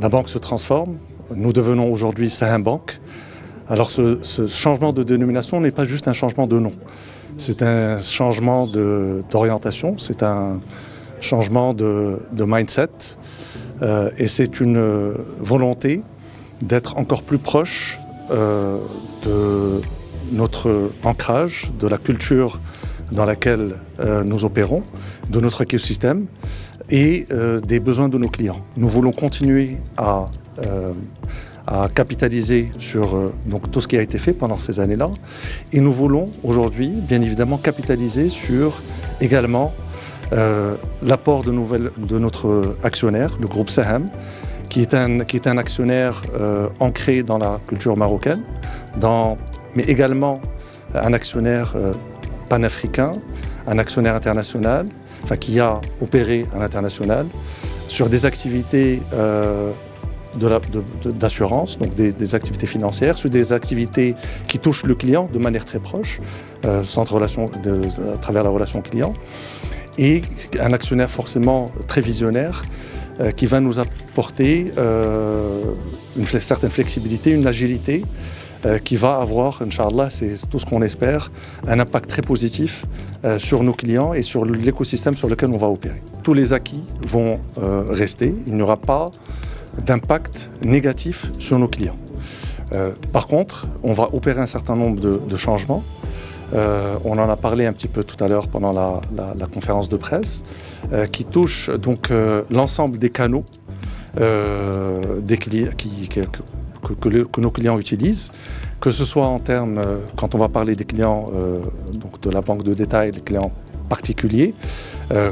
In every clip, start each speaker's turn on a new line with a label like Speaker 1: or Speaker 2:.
Speaker 1: la banque se transforme. Nous devenons aujourd'hui Saham Bank. Alors ce changement de dénomination n'est pas juste un changement de nom. C'est un changement d'orientation, c'est un changement de mindset et c'est une volonté d'être encore plus proche de notre ancrage, de la culture dans laquelle nous opérons, de notre écosystème et des besoins de nos clients. Nous voulons continuer à capitaliser sur donc, tout ce qui a été fait pendant ces années-là. Et nous voulons aujourd'hui, bien évidemment, capitaliser sur également l'apport de notre actionnaire, le groupe Saham, qui est un actionnaire ancré dans la culture marocaine, mais également un actionnaire panafricain, un actionnaire international, qui a opéré à l'international sur des activités d'assurance, donc des activités financières, sur des activités qui touchent le client de manière très proche, à travers la relation client, et un actionnaire forcément très visionnaire qui va nous apporter une certaine flexibilité, une agilité qui va avoir, Inch'Allah, c'est tout ce qu'on espère, un impact très positif sur nos clients et sur l'écosystème sur lequel on va opérer. Tous les acquis vont rester, il n'y aura pas d'impact négatif sur nos clients. Par contre, on va opérer un certain nombre de changements. On en a parlé un petit peu tout à l'heure pendant la conférence de presse, qui touche donc l'ensemble des canaux que nos clients utilisent, que ce soit en termes, quand on va parler des clients donc de la banque de détail, des clients particuliers,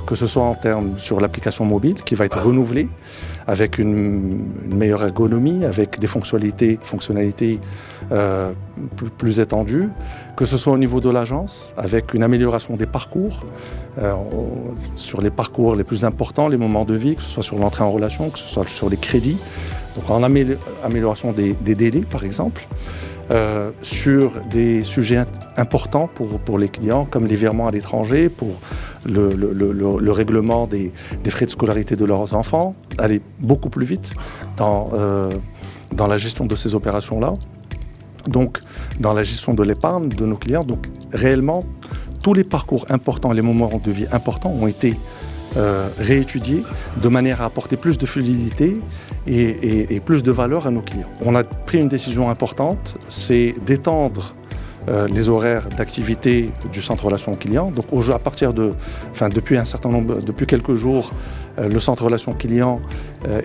Speaker 1: que ce soit en termes sur l'application mobile qui va être renouvelée avec une meilleure ergonomie, avec des fonctionnalités plus étendues, que ce soit au niveau de l'agence, avec une amélioration des parcours, sur les parcours les plus importants, les moments de vie, que ce soit sur l'entrée en relation, que ce soit sur les crédits, donc en amélioration des délais par exemple, sur des sujets importants pour les clients, comme les virements à l'étranger, pour le règlement des frais de scolarité de leurs enfants, aller beaucoup plus vite dans la gestion de ces opérations-là, donc dans la gestion de l'épargne de nos clients. Donc réellement, tous les parcours importants, les moments de vie importants ont été réétudiés de manière à apporter plus de fluidité et plus de valeur à nos clients. On a pris une décision importante, c'est d'étendre les horaires d'activité du centre relation client. Donc à partir depuis quelques jours, le centre relation client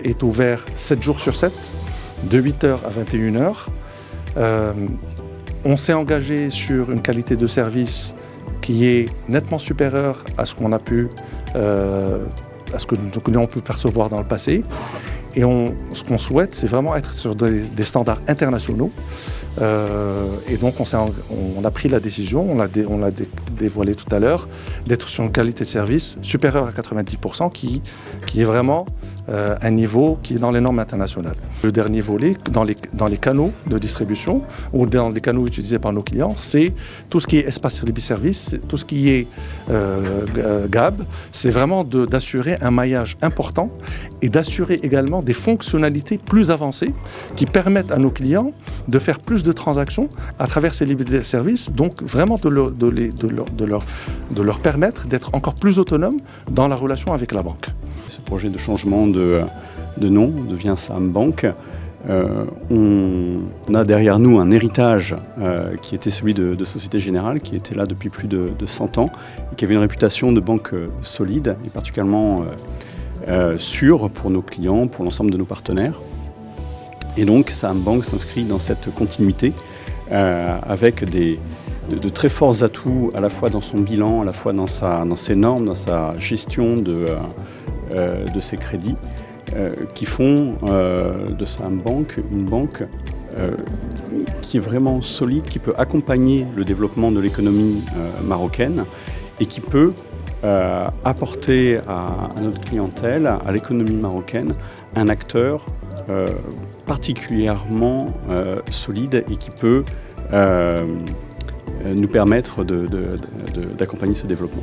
Speaker 1: est ouvert 7 jours sur 7, de 8h à 21h. On s'est engagé sur une qualité de service qui est nettement supérieure à ce qu'on a pu à ce que nos clients ont pu percevoir dans le passé. Et ce qu'on souhaite, c'est vraiment être sur des standards internationaux. Et donc, on a pris la décision, on l'a dévoilé tout à l'heure, d'être sur une qualité de service supérieure à 90%, qui est vraiment un niveau qui est dans les normes internationales. Le dernier volet, dans les canaux de distribution ou dans les canaux utilisés par nos clients, c'est tout ce qui est espace libre service, tout ce qui est GAB, c'est vraiment d'assurer un maillage important et d'assurer également des fonctionnalités plus avancées qui permettent à nos clients de faire plus de transactions à travers ces libres services, donc vraiment de leur permettre d'être encore plus autonomes dans la relation avec la banque.
Speaker 2: Ce projet de changement de nom devient Saham Bank. On a derrière nous un héritage qui était celui de Société Générale, qui était là depuis plus de 100 ans et qui avait une réputation de banque solide et particulièrement sûre pour nos clients, pour l'ensemble de nos partenaires. Et donc Saham Bank s'inscrit dans cette continuité avec de très forts atouts à la fois dans son bilan, à la fois dans ses normes, dans sa gestion de ses crédits, qui font de Saham Bank une banque qui est vraiment solide, qui peut accompagner le développement de l'économie marocaine et qui peut apporter à notre clientèle, à l'économie marocaine, un acteur particulièrement solide et qui peut nous permettre d'accompagner ce développement.